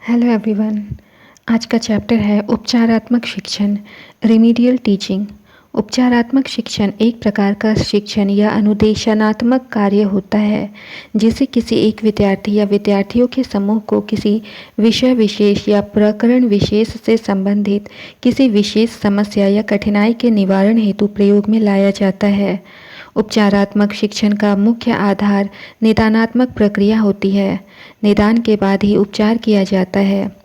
Hello everyone. आज का chapter है उपचारात्मक शिक्षण, रिमीडियल टीचिंग। उपचारात्मक शिक्षण एक प्रकार का शिक्षण या अनुदेशनात्मक कार्य होता है जिसे किसी एक विद्यार्थी या विद्यार्थियों के समूह को किसी विषय विशेष या प्रकरण विशेष से संबंधित किसी विशेष समस्या या कठिनाई के निवारण हेतु प्रयोग में लाया जाता है। उपचारात्मक शिक्षण का मुख्य आधार निदानात्मक प्रक्रिया होती है। निदान के बाद ही उपचार किया जाता है।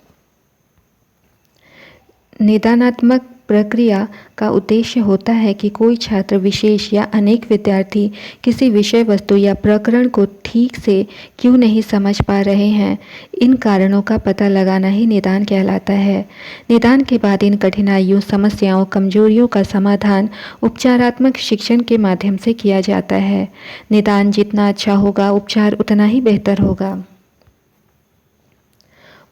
निदानात्मक प्रक्रिया का उद्देश्य होता है कि कोई छात्र विशेष या अनेक विद्यार्थी किसी विषय वस्तु या प्रकरण को ठीक से क्यों नहीं समझ पा रहे हैं, इन कारणों का पता लगाना ही निदान कहलाता है। निदान के बाद इन कठिनाइयों, समस्याओं, कमजोरियों का समाधान उपचारात्मक शिक्षण के माध्यम से किया जाता है। निदान जितना अच्छा होगा, उपचार उतना ही बेहतर होगा।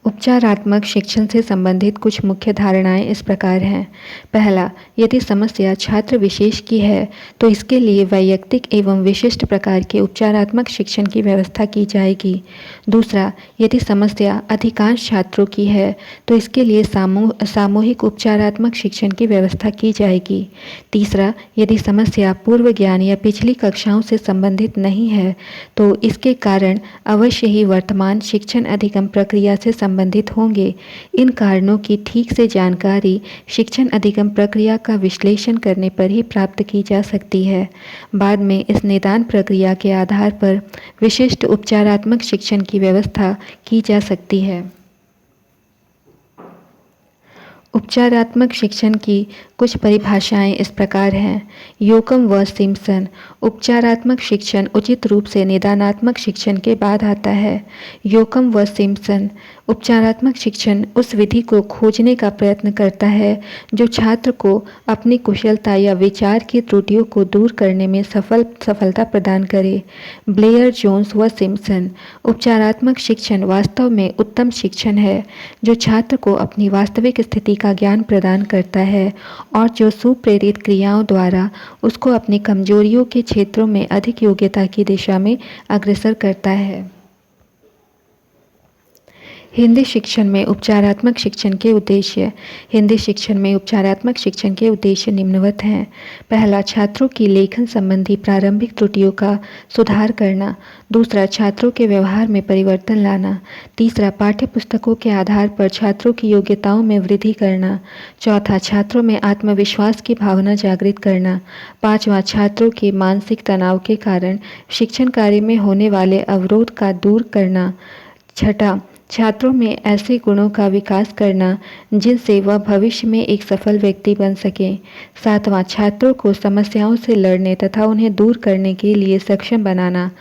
उपचारात्मक शिक्षण से संबंधित कुछ मुख्य धारणाएं इस प्रकार हैं। पहला, यदि समस्या छात्र विशेष की है तो इसके लिए वैयक्तिक एवं विशिष्ट प्रकार के उपचारात्मक शिक्षण की व्यवस्था की जाएगी। दूसरा, यदि समस्या अधिकांश छात्रों की है तो इसके लिए सामूहिक उपचारात्मक शिक्षण की व्यवस्था की जाएगी। तीसरा, यदि समस्या पूर्व ज्ञान या पिछली कक्षाओं से संबंधित नहीं है तो इसके कारण अवश्य ही वर्तमान शिक्षण अधिगम प्रक्रिया से संबंधित होंगे। इन कारणों की ठीक से जानकारी शिक्षण अधिगम प्रक्रिया का विश्लेषण करने पर ही प्राप्त की जा सकती है। बाद में इस निदान प्रक्रिया के आधार पर विशिष्ट उपचारात्मक शिक्षण की व्यवस्था की जा सकती है। उपचारात्मक शिक्षण की कुछ परिभाषाएं इस प्रकार हैं। योकम व सिम्पसन, उपचारात्मक शिक्षण उचित रूप से निदानात्मक शिक्षण के बाद आता है। योकम व सिम्पसन, उपचारात्मक शिक्षण उस विधि को खोजने का प्रयत्न करता है जो छात्र को अपनी कुशलता या विचार की त्रुटियों को दूर करने में सफलता प्रदान करे। ब्लेयर, जोन्स व सिम्पसन, उपचारात्मक शिक्षण वास्तव में उत्तम शिक्षण है जो छात्र को अपनी वास्तविक स्थिति का ज्ञान प्रदान करता है और जो सुप्रेरित क्रियाओं द्वारा उसको अपनी कमजोरियों के क्षेत्रों में अधिक योग्यता की दिशा में अग्रसर करता है। हिंदी शिक्षण में उपचारात्मक शिक्षण के उद्देश्य। हिंदी शिक्षण में उपचारात्मक शिक्षण के उद्देश्य निम्नवत हैं। पहला, छात्रों की लेखन संबंधी प्रारंभिक त्रुटियों का सुधार करना। दूसरा, छात्रों के व्यवहार में परिवर्तन लाना। तीसरा, पाठ्य पुस्तकों के आधार पर छात्रों की योग्यताओं में वृद्धि करना। चौथा, छात्रों में आत्मविश्वास की भावना जागृत करना। पांचवा, छात्रों के मानसिक तनाव के कारण शिक्षण कार्य में होने वाले अवरोध का दूर करना। छठा, छात्रों में ऐसे गुणों का विकास करना जिनसे वह भविष्य में एक सफल व्यक्ति बन सके। सातवां, छात्रों को समस्याओं से लड़ने तथा उन्हें दूर करने के लिए सक्षम बनाना।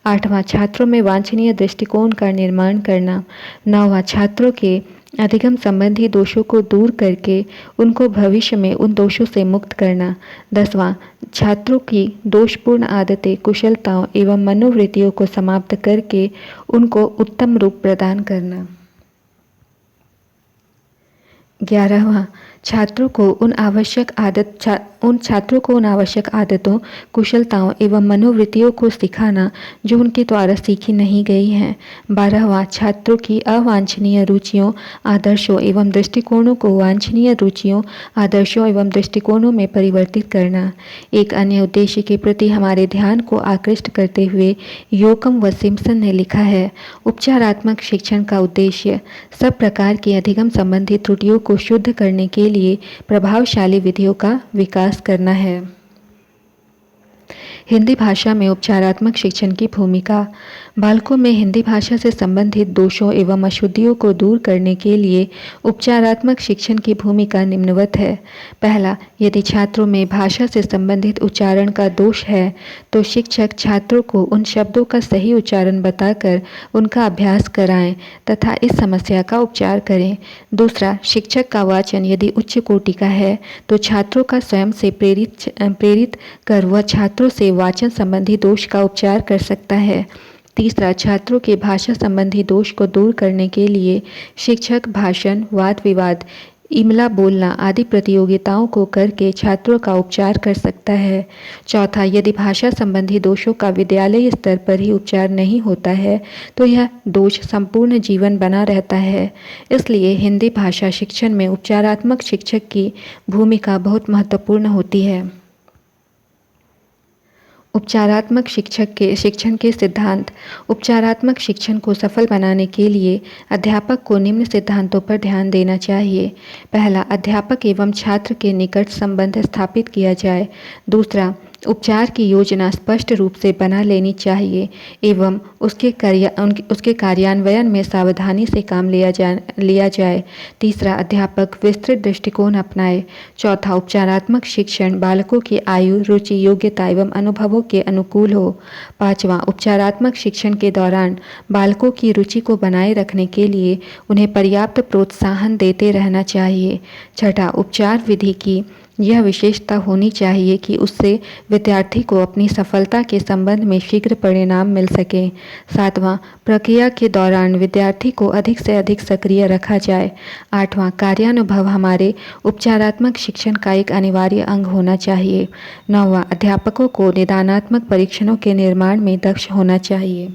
आठवां, छात्रों में वांछनीय दृष्टिकोण का निर्माण करना। नौवां, छात्रों के अधिगम संबंधी दोषों को दूर करके उनको भविष्य में उन दोषों से मुक्त करना। 10वां, छात्रों की दोषपूर्ण आदतें, कुशलताओं एवं मनोवृत्तियों को समाप्त करके उनको उत्तम रूप प्रदान करना। 11वां, छात्रों को उन आवश्यक आदतों, कुशलताओं एवं मनोवृत्तियों को सिखाना जो उनके द्वारा सीखी नहीं गई हैं। 12वां, छात्रों की अवांछनीय रुचियों, आदर्शों एवं दृष्टिकोणों को वांछनीय रुचियों, आदर्शों एवं दृष्टिकोणों में परिवर्तित करना। एक अन्य उद्देश्य के प्रति हमारे ध्यान को आकृष्ट करते हुए योकम व सिम्पसन ने लिखा है, उपचारात्मक शिक्षण का उद्देश्य सब प्रकार की अधिगम संबंधी त्रुटियों को शुद्ध करने के लिए प्रभावशाली विधियों का विकास करना है। हिंदी भाषा में उपचारात्मक शिक्षण की भूमिका। बालकों में हिंदी भाषा से संबंधित दोषों एवं अशुद्धियों को दूर करने के लिए उपचारात्मक शिक्षण की भूमिका निम्नवत है। पहला, यदि छात्रों में भाषा से संबंधित उच्चारण का दोष है तो शिक्षक छात्रों को उन शब्दों का सही उच्चारण बताकर उनका अभ्यास कराएं तथा इस समस्या का उपचार करें। दूसरा, शिक्षक का वाचन यदि उच्च कोटि का है तो छात्रों का स्वयं से प्रेरित कर वह छात्रों से वाचन संबंधी दोष का उपचार कर सकता है। तीसरा, छात्रों के भाषा संबंधी दोष को दूर करने के लिए शिक्षक भाषण, वाद विवाद इमला बोलना आदि प्रतियोगिताओं को करके छात्रों का उपचार कर सकता है। चौथा, यदि भाषा संबंधी दोषों का विद्यालय स्तर पर ही उपचार नहीं होता है तो यह दोष संपूर्ण जीवन बना रहता है। इसलिए हिंदी भाषा शिक्षण में उपचारात्मक शिक्षक की भूमिका बहुत महत्वपूर्ण होती है। उपचारात्मक शिक्षण के सिद्धांत। उपचारात्मक शिक्षण को सफल बनाने के लिए अध्यापक को निम्न सिद्धांतों पर ध्यान देना चाहिए। पहला, अध्यापक एवं छात्र के निकट संबंध स्थापित किया जाए। दूसरा, उपचार की योजना स्पष्ट रूप से बना लेनी चाहिए एवं उसके कार्यान्वयन में सावधानी से काम लिया जाए। तीसरा, अध्यापक विस्तृत दृष्टिकोण अपनाए। चौथा, उपचारात्मक शिक्षण बालकों की आयु, रुचि, योग्यता एवं अनुभवों के अनुकूल हो। पांचवा, उपचारात्मक शिक्षण के दौरान बालकों की रुचि को बनाए रखने के लिए उन्हें पर्याप्त प्रोत्साहन देते रहना चाहिए। छठा, उपचार विधि की यह विशेषता होनी चाहिए कि उससे विद्यार्थी को अपनी सफलता के संबंध में शीघ्र परिणाम मिल सके। सातवां, प्रक्रिया के दौरान विद्यार्थी को अधिक से अधिक सक्रिय रखा जाए। आठवां, कार्यानुभव हमारे उपचारात्मक शिक्षण का एक अनिवार्य अंग होना चाहिए। नौवां, अध्यापकों को निदानात्मक परीक्षणों के निर्माण में दक्ष होना चाहिए।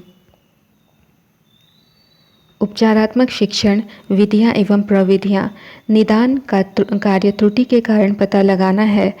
उपचारात्मक शिक्षण विधियाँ एवं प्रविधियाँ। निदान का कार्य त्रुटि के कारण पता लगाना है।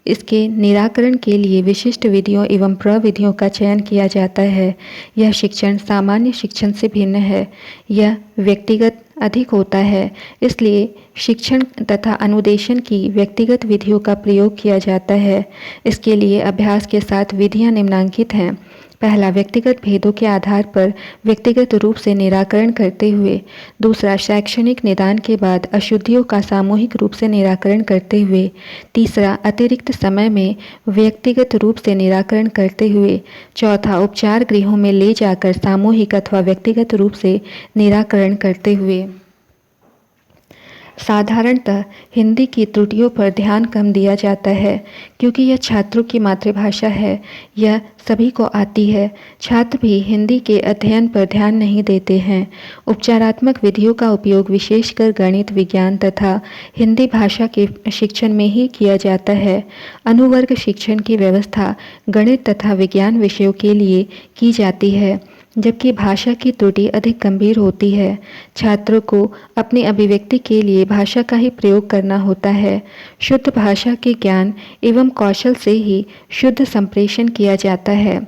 इसके निराकरण के लिए विशिष्ट विधियों एवं प्रविधियों का चयन किया जाता है। यह शिक्षण सामान्य शिक्षण से भिन्न है। यह व्यक्तिगत अधिक होता है, इसलिए शिक्षण तथा अनुदेशन की व्यक्तिगत विधियों का प्रयोग किया जाता है। इसके लिए अभ्यास के साथ विधियाँ निम्नांकित हैं। पहला, व्यक्तिगत भेदों के आधार पर व्यक्तिगत रूप से निराकरण करते हुए। दूसरा, शैक्षणिक निदान के बाद अशुद्धियों का सामूहिक रूप से निराकरण करते हुए। तीसरा, अतिरिक्त समय में व्यक्तिगत रूप से निराकरण करते हुए। चौथा, उपचार गृहों में ले जाकर सामूहिक अथवा व्यक्तिगत रूप से निराकरण करते हुए। साधारणतः हिंदी की त्रुटियों पर ध्यान कम दिया जाता है क्योंकि यह छात्रों की मातृभाषा है। यह सभी को आती है। छात्र भी हिंदी के अध्ययन पर ध्यान नहीं देते हैं। उपचारात्मक विधियों का उपयोग विशेषकर गणित, विज्ञान तथा हिंदी भाषा के शिक्षण में ही किया जाता है। अनुवर्ग शिक्षण की व्यवस्था गणित तथा विज्ञान विषयों के लिए की जाती है, जबकि भाषा की त्रुटि अधिक गंभीर होती है। छात्रों को अपनी अभिव्यक्ति के लिए भाषा का ही प्रयोग करना होता है। शुद्ध भाषा के ज्ञान एवं कौशल से ही शुद्ध संप्रेषण किया जाता है।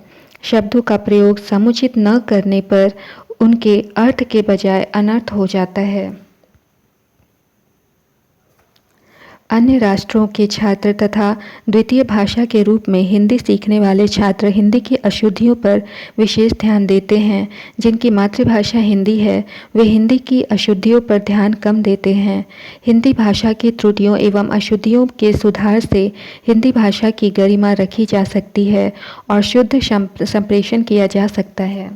शब्दों का प्रयोग समुचित न करने पर उनके अर्थ के बजाय अनर्थ हो जाता है। अन्य राष्ट्रों के छात्र तथा द्वितीय भाषा के रूप में हिंदी सीखने वाले छात्र हिंदी की अशुद्धियों पर विशेष ध्यान देते हैं। जिनकी मातृभाषा हिंदी है, वे हिंदी की अशुद्धियों पर ध्यान कम देते हैं। हिंदी भाषा की त्रुटियों एवं अशुद्धियों के सुधार से हिंदी भाषा की गरिमा रखी जा सकती है और शुद्ध संप्रेषण किया जा सकता है।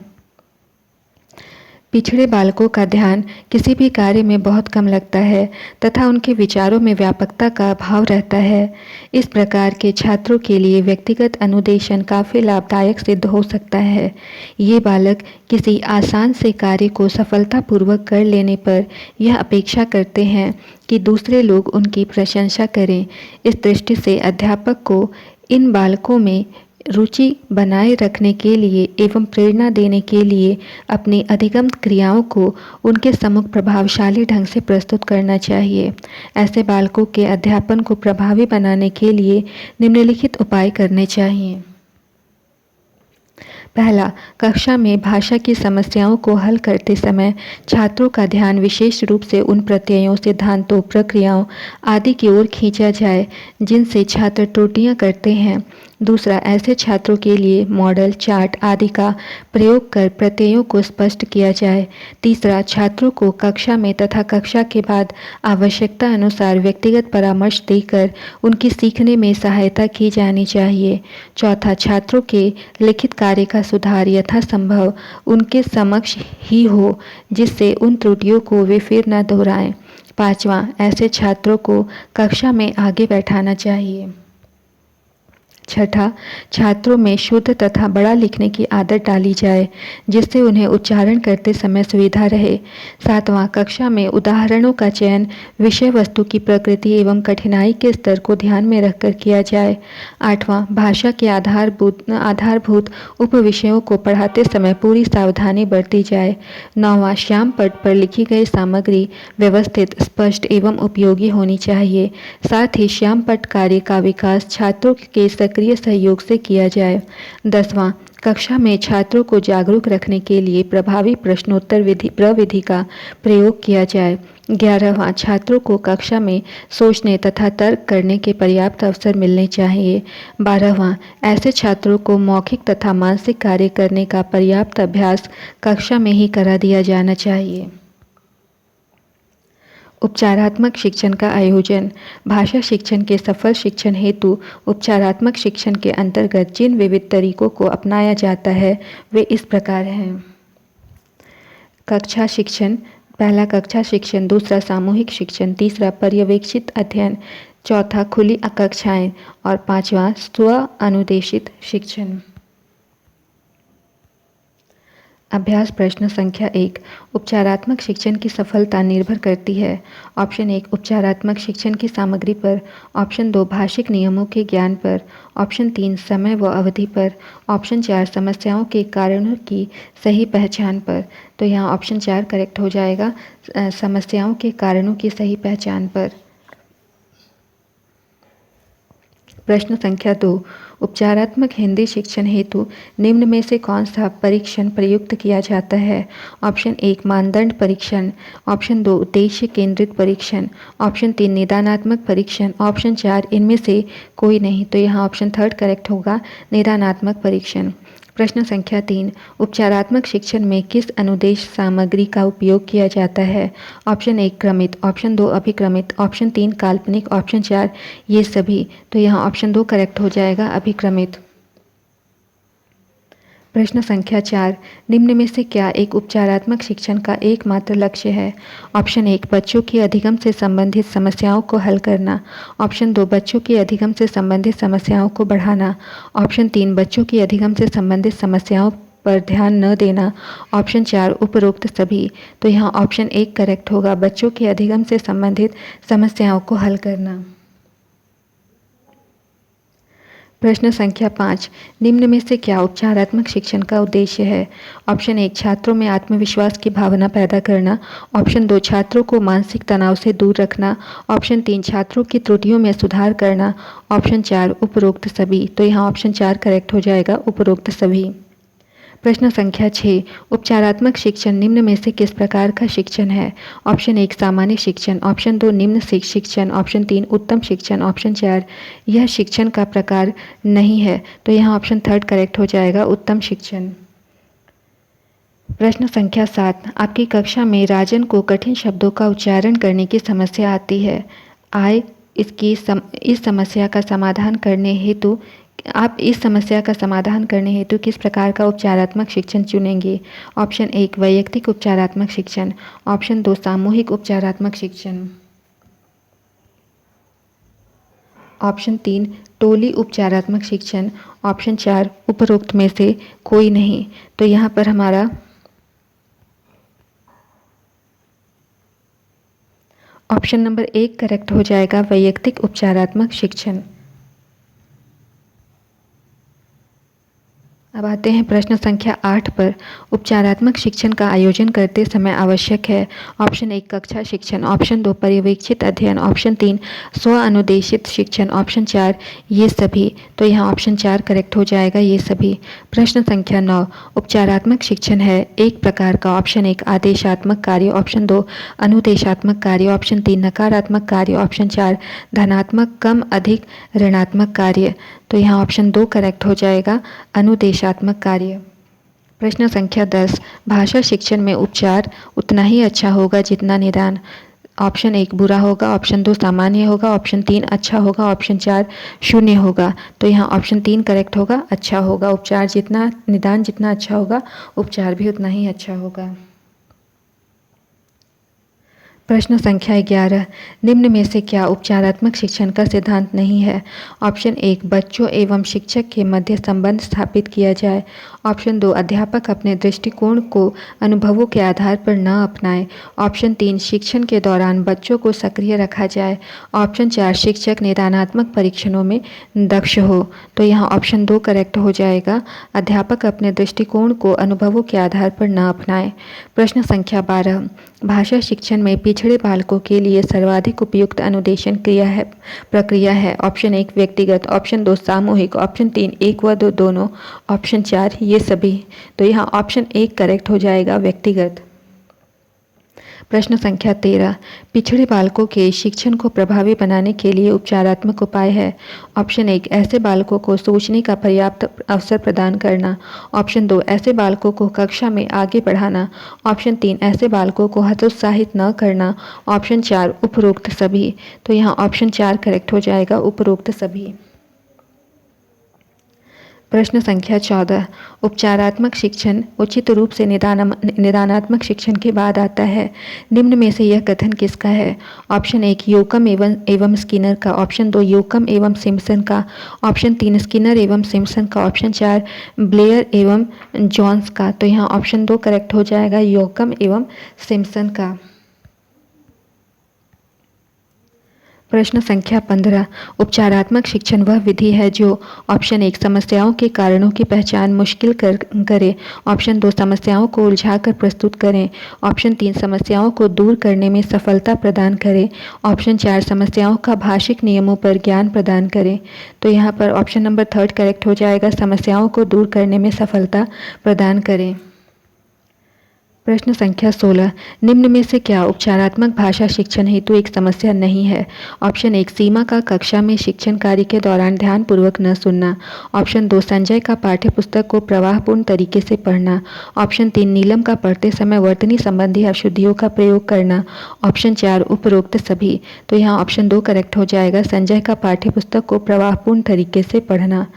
पिछड़े बालकों का ध्यान किसी भी कार्य में बहुत कम लगता है तथा उनके विचारों में व्यापकता का अभाव रहता है। इस प्रकार के छात्रों के लिए व्यक्तिगत अनुदेशन काफ़ी लाभदायक सिद्ध हो सकता है। ये बालक किसी आसान से कार्य को सफलतापूर्वक कर लेने पर यह अपेक्षा करते हैं कि दूसरे लोग उनकी प्रशंसा करें। इस दृष्टि से अध्यापक को इन बालकों में रुचि बनाए रखने के लिए एवं प्रेरणा देने के लिए अपनी अधिगम क्रियाओं को उनके सम्मुख प्रभावशाली ढंग से प्रस्तुत करना चाहिए। ऐसे बालकों के अध्यापन को प्रभावी बनाने के लिए निम्नलिखित उपाय करने चाहिए। पहला, कक्षा में भाषा की समस्याओं को हल करते समय छात्रों का ध्यान विशेष रूप से उन प्रत्ययों, सिद्धांतों, प्रक्रियाओं आदि की ओर खींचा जाए जिनसे छात्र त्रुटियां करते हैं। दूसरा, ऐसे छात्रों के लिए मॉडल, चार्ट आदि का प्रयोग कर प्रत्ययों को स्पष्ट किया जाए। तीसरा, छात्रों को कक्षा में तथा कक्षा के बाद आवश्यकता अनुसार व्यक्तिगत परामर्श देकर उनकी सीखने में सहायता की जानी चाहिए। चौथा, छात्रों के लिखित कार्य का सुधार यथासंभव उनके समक्ष ही हो, जिससे उन त्रुटियों को वे फिर न दोहराएं। पांचवा, ऐसे छात्रों को कक्षा में आगे बैठाना चाहिए। छठा, छात्रों में शुद्ध तथा बड़ा लिखने की आदत डाली जाए जिससे उन्हें उच्चारण करते समय सुविधा रहे। सातवां, कक्षा में उदाहरणों का चयन विषय वस्तु की प्रकृति एवं कठिनाई के स्तर को ध्यान में रखकर किया जाए। आठवां, भाषा के आधारभूत उपविषयों को पढ़ाते समय पूरी सावधानी बरती जाए। नौवां, श्याम पट पर लिखी गई सामग्री व्यवस्थित, स्पष्ट एवं उपयोगी होनी चाहिए। साथ ही श्याम पट कार्य का विकास छात्रों के सक्रिय सहयोग से किया जाए। 10वां, कक्षा में छात्रों को जागरूक रखने के लिए प्रभावी प्रश्नोत्तर प्रविधि का प्रयोग किया जाए। 11वां, छात्रों को कक्षा में सोचने तथा तर्क करने के पर्याप्त अवसर मिलने चाहिए। 12वां, ऐसे छात्रों को मौखिक तथा मानसिक कार्य करने का पर्याप्त अभ्यास कक्षा में ही करा दिया जाना चाहिए। उपचारात्मक शिक्षण का आयोजन। भाषा शिक्षण के सफल शिक्षण हेतु उपचारात्मक शिक्षण के अंतर्गत जिन विविध तरीकों को अपनाया जाता है वे इस प्रकार हैं। कक्षा शिक्षण। पहला, कक्षा शिक्षण। दूसरा, सामूहिक शिक्षण। तीसरा, पर्यवेक्षित अध्ययन। चौथा, खुली कक्षाएं। और पांचवा, स्व अनुदेशित शिक्षण। अभ्यास प्रश्न संख्या 1। उपचारात्मक शिक्षण की सफलता निर्भर करती है। ऑप्शन 1, उपचारात्मक शिक्षण की सामग्री पर। ऑप्शन 2, भाषिक नियमों के ज्ञान पर। ऑप्शन 3, समय व अवधि पर। ऑप्शन 4, समस्याओं के कारणों की सही पहचान पर। तो यहाँ ऑप्शन 4 करेक्ट हो जाएगा, समस्याओं के कारणों की सही पहचान पर। प्रश्न संख्या 2। उपचारात्मक हिंदी शिक्षण हेतु निम्न में से कौन सा परीक्षण प्रयुक्त किया जाता है? ऑप्शन 1, मानदंड परीक्षण। ऑप्शन 2, उद्देश्य केंद्रित परीक्षण। ऑप्शन 3, निदानात्मक परीक्षण। ऑप्शन 4, इनमें से कोई नहीं। तो यहाँ ऑप्शन 3 करेक्ट होगा, निदानात्मक परीक्षण। प्रश्न संख्या 3। उपचारात्मक शिक्षण में किस अनुदेश सामग्री का उपयोग किया जाता है? ऑप्शन 1, क्रमित। ऑप्शन 2, अभिक्रमित। ऑप्शन 3, काल्पनिक। ऑप्शन 4, ये सभी। तो यहाँ ऑप्शन 2 करेक्ट हो जाएगा, अभिक्रमित। प्रश्न संख्या 4। निम्न में से क्या एक उपचारात्मक शिक्षण का एकमात्र लक्ष्य है? ऑप्शन 1, बच्चों की अधिगम से संबंधित समस्याओं को हल करना। ऑप्शन 2, बच्चों की अधिगम से संबंधित समस्याओं को बढ़ाना। ऑप्शन 3, बच्चों की अधिगम से संबंधित समस्याओं पर ध्यान न देना। ऑप्शन 4, उपरोक्त सभी। तो यहाँ ऑप्शन 1 करेक्ट होगा, बच्चों के अधिगम से संबंधित समस्याओं को हल करना। प्रश्न संख्या 5। निम्न में से क्या उपचारात्मक शिक्षण का उद्देश्य है? ऑप्शन 1, छात्रों में आत्मविश्वास की भावना पैदा करना। ऑप्शन 2, छात्रों को मानसिक तनाव से दूर रखना। ऑप्शन 3, छात्रों की त्रुटियों में सुधार करना। ऑप्शन 4, उपरोक्त सभी। तो यहाँ ऑप्शन 4 करेक्ट हो जाएगा, उपरोक्त सभी। प्रश्न संख्या 6। उपचारात्मक शिक्षण निम्न में से किस प्रकार का शिक्षण है? ऑप्शन 1, सामान्य शिक्षण। ऑप्शन 2, निम्न शिक्षण। ऑप्शन 3, उत्तम शिक्षण। ऑप्शन 4, यह शिक्षण का प्रकार नहीं है। तो यहाँ ऑप्शन 3 करेक्ट हो जाएगा, उत्तम शिक्षण। प्रश्न संख्या 7। आपकी कक्षा में राजन को कठिन शब्दों का उच्चारण करने की समस्या आती है। इस समस्या का समाधान करने हेतु आप इस समस्या का समाधान करने हेतु किस प्रकार का उपचारात्मक शिक्षण चुनेंगे? ऑप्शन 1, वैयक्तिक उपचारात्मक शिक्षण। ऑप्शन 2, सामूहिक उपचारात्मक शिक्षण। ऑप्शन 3, टोली उपचारात्मक शिक्षण। ऑप्शन 4, उपरोक्त में से कोई नहीं। तो यहाँ पर हमारा ऑप्शन नंबर 1 करेक्ट हो जाएगा, वैयक्तिक उपचारात्मक शिक्षण। अब आते हैं प्रश्न संख्या 8 पर। उपचारात्मक शिक्षण का आयोजन करते समय आवश्यक है। ऑप्शन 1, कक्षा शिक्षण। ऑप्शन 2, पर्यवेक्षित अध्ययन। ऑप्शन 3, स्व अनुदेशित शिक्षण। ऑप्शन 4, ये सभी। तो यहाँ ऑप्शन 4 करेक्ट हो जाएगा, ये सभी। प्रश्न संख्या 9। उपचारात्मक शिक्षण है एक प्रकार का। ऑप्शन 1, आदेशात्मक कार्य। ऑप्शन 2, अनुदेशात्मक कार्य। ऑप्शन 3, नकारात्मक कार्य। ऑप्शन 4, धनात्मक कम अधिक ऋणात्मक कार्य। तो यहाँ ऑप्शन 2 करेक्ट हो जाएगा, अनुदेशात्मक कार्य। प्रश्न संख्या 10। भाषा शिक्षण में उपचार उतना ही अच्छा होगा जितना निदान। ऑप्शन 1, बुरा होगा। ऑप्शन 2, सामान्य होगा। ऑप्शन 3, अच्छा होगा। ऑप्शन 4, शून्य होगा। तो यहाँ ऑप्शन 3 करेक्ट होगा, अच्छा होगा। उपचार जितना निदान जितना अच्छा होगा, उपचार भी उतना ही अच्छा होगा। प्रश्न संख्या 11, निम्न में से क्या उपचारात्मक शिक्षण का सिद्धांत नहीं है? ऑप्शन 1, बच्चों एवं शिक्षक के मध्य संबंध स्थापित किया जाए। ऑप्शन 2, अध्यापक अपने दृष्टिकोण को अनुभवों के आधार पर न अपनाएं। ऑप्शन 3, शिक्षण के दौरान बच्चों को सक्रिय रखा जाए। ऑप्शन 4, शिक्षक निदानात्मक परीक्षणों में दक्ष हो। तो यहाँ ऑप्शन 2 करेक्ट हो जाएगा, अध्यापक अपने दृष्टिकोण को अनुभवों के आधार पर न अपनाएं। प्रश्न संख्या 12, भाषा शिक्षण में पिछड़े बालकों के लिए सर्वाधिक उपयुक्त अनुदेशन प्रक्रिया है। ऑप्शन 1, व्यक्तिगत। ऑप्शन 2, सामूहिक। ऑप्शन 3, एक व दो दोनों। ऑप्शन 4, ये सभी। तो यहाँ ऑप्शन 1 करेक्ट हो जाएगा, व्यक्तिगत। प्रश्न संख्या 13, पिछड़े बालकों के शिक्षण को प्रभावी बनाने के लिए उपचारात्मक उपाय है। ऑप्शन 1, ऐसे बालकों को सोचने का पर्याप्त अवसर प्रदान करना। ऑप्शन 2, ऐसे बालकों को कक्षा में आगे बढ़ाना। ऑप्शन 3, ऐसे बालकों को हतोत्साहित न करना। ऑप्शन 4, उपरोक्त सभी। तो यहाँ ऑप्शन 4 करेक्ट हो जाएगा, उपरोक्त सभी। प्रश्न संख्या 14, उपचारात्मक शिक्षण उचित रूप से निदानात्मक शिक्षण के बाद आता है। निम्न में से यह कथन किसका है? ऑप्शन 1, योकम एवं स्किनर का। ऑप्शन 2, योकम एवं सिम्पसन का। ऑप्शन 3, स्किनर एवं सिम्पसन का। ऑप्शन 4, ब्लेयर एवं जॉन्स का। तो यहाँ ऑप्शन 2 करेक्ट हो जाएगा, योकम एवं सिम्पसन का। प्रश्न संख्या 15, उपचारात्मक शिक्षण वह विधि है जो ऑप्शन 1, समस्याओं के कारणों की पहचान मुश्किल करे। ऑप्शन 2, समस्याओं को उलझाकर प्रस्तुत करें। ऑप्शन 3, समस्याओं को दूर करने में सफलता प्रदान करे। ऑप्शन 4, समस्याओं का भाषिक नियमों पर ज्ञान प्रदान करे। तो यहाँ पर ऑप्शन नंबर 3 करेक्ट हो जाएगा, समस्याओं को दूर करने में सफलता प्रदान करें। प्रश्न संख्या 16, निम्न में से क्या उपचारात्मक भाषा शिक्षण हेतु एक समस्या नहीं है? ऑप्शन 1, सीमा का कक्षा में शिक्षण कार्य के दौरान ध्यानपूर्वक न सुनना। ऑप्शन 2, संजय का पाठ्यपुस्तक को प्रवाहपूर्ण तरीके से पढ़ना। ऑप्शन 3, नीलम का पढ़ते समय वर्तनी संबंधी अशुद्धियों का प्रयोग करना। ऑप्शन 4, उपरोक्त सभी। तो यहाँ ऑप्शन 2 करेक्ट हो जाएगा, संजय का पाठ्यपुस्तक को प्रवाहपूर्ण तरीके से पढ़ना।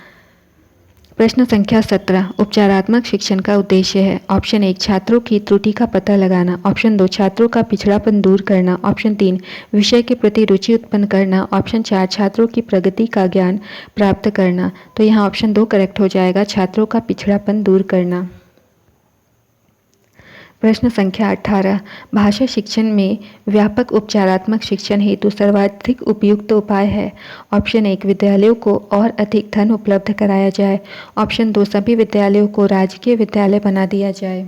प्रश्न संख्या 17, उपचारात्मक शिक्षण का उद्देश्य है। ऑप्शन 1, छात्रों की त्रुटि का पता लगाना। ऑप्शन 2, छात्रों का पिछड़ापन दूर करना। ऑप्शन 3, विषय के प्रति रुचि उत्पन्न करना। ऑप्शन 4, छात्रों की प्रगति का ज्ञान प्राप्त करना। तो यहाँ ऑप्शन 2 करेक्ट हो जाएगा, छात्रों का पिछड़ापन दूर करना। प्रश्न संख्या 18, भाषा शिक्षण में व्यापक उपचारात्मक शिक्षण हेतु सर्वाधिक उपयुक्त उपाय है। ऑप्शन 1, विद्यालयों को और अधिक धन उपलब्ध कराया जाए। ऑप्शन 2, सभी विद्यालयों को राजकीय विद्यालय बना दिया जाए।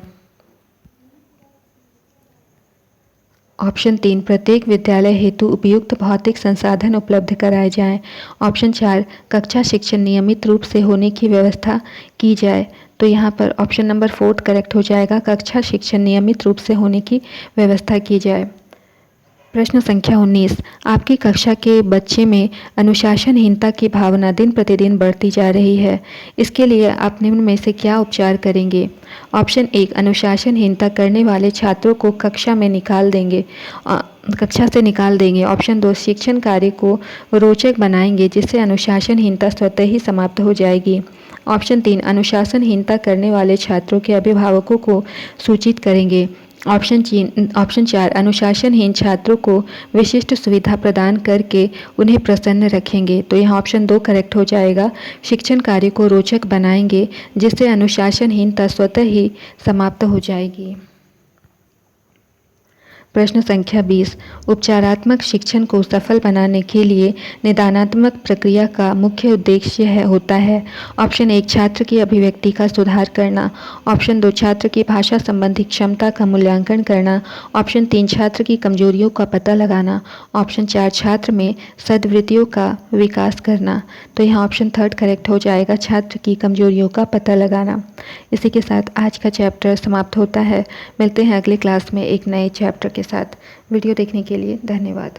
ऑप्शन 3, प्रत्येक विद्यालय हेतु उपयुक्त भौतिक संसाधन उपलब्ध कराए जाएं। ऑप्शन 4, कक्षा शिक्षण नियमित रूप से होने की व्यवस्था की जाए। तो यहाँ पर ऑप्शन नंबर 4 करेक्ट हो जाएगा, कक्षा शिक्षण नियमित रूप से होने की व्यवस्था की जाए। प्रश्न संख्या 19, आपकी कक्षा के बच्चे में अनुशासनहीनता की भावना दिन प्रतिदिन बढ़ती जा रही है। इसके लिए आप निम्न में से क्या उपचार करेंगे? ऑप्शन 1, अनुशासनहीनता करने वाले छात्रों को कक्षा से निकाल देंगे। ऑप्शन 2, शिक्षण कार्य को रोचक बनाएंगे जिससे अनुशासनहीनता स्वतः ही समाप्त हो जाएगी। ऑप्शन 3, अनुशासनहीनता करने वाले छात्रों के अभिभावकों को सूचित करेंगे। ऑप्शन 4, अनुशासनहीन छात्रों को विशिष्ट सुविधा प्रदान करके उन्हें प्रसन्न रखेंगे। तो यहाँ ऑप्शन 2 करेक्ट हो जाएगा, शिक्षण कार्य को रोचक बनाएंगे जिससे अनुशासनहीनता स्वतः ही समाप्त हो जाएगी। प्रश्न संख्या 20, उपचारात्मक शिक्षण को सफल बनाने के लिए निदानात्मक प्रक्रिया का मुख्य उद्देश्य होता है। ऑप्शन 1, छात्र की अभिव्यक्ति का सुधार करना। ऑप्शन 2, छात्र की भाषा संबंधी क्षमता का मूल्यांकन करना। ऑप्शन 3, छात्र की कमजोरियों का पता लगाना। ऑप्शन 4, छात्र में सद्वृत्तियों का विकास करना। तो यहाँ ऑप्शन 3 करेक्ट हो जाएगा, छात्र की कमजोरियों का पता लगाना। इसी के साथ आज का चैप्टर समाप्त होता है। मिलते हैं अगले क्लास में एक नए चैप्टर के साथ। वीडियो देखने के लिए धन्यवाद।